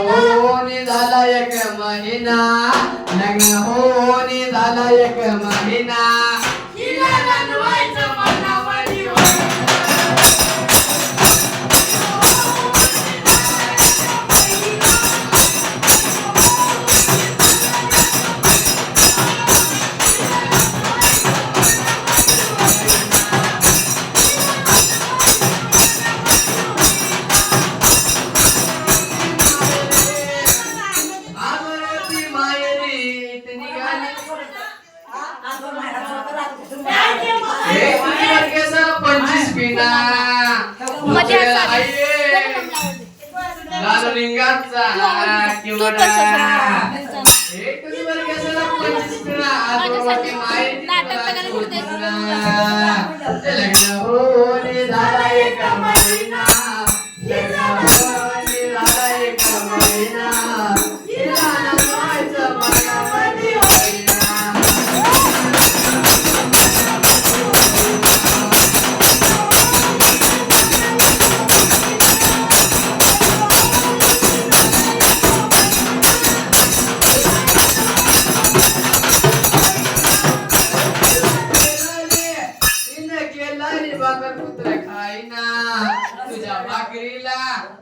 होऊन झाला एक महिना लग्न होऊन झाला एक महिना हिला रंगवायचं मनावरी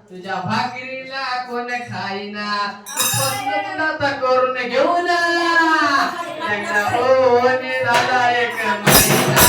तुझ्या भाकरीला कोण खाईना पसंत करून घेऊन लग्न होऊन झाला एक महिना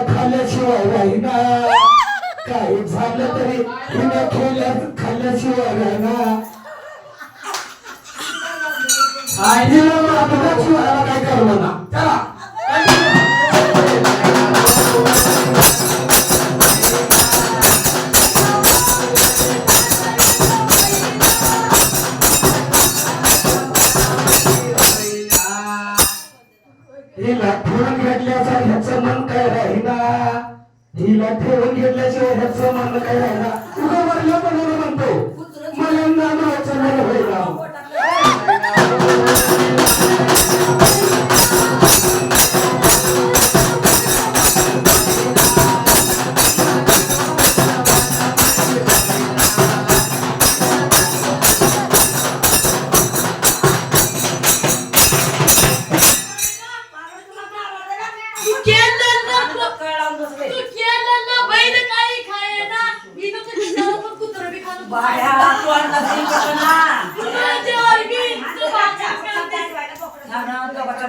खाल्ल्याशिवाय राहीना काही झालं तरी खाल्ल्याशिवाय राहीना काय करणार ना चला हिला ठेवून घेतल्याचा ह्याचं मन काय राहीना हिला ठेवून घेतल्याशिवाय ह्याचं मन काय राहीना तुझं वरलं पण म्हणतो मला नावाचं मन होईना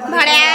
भाड्या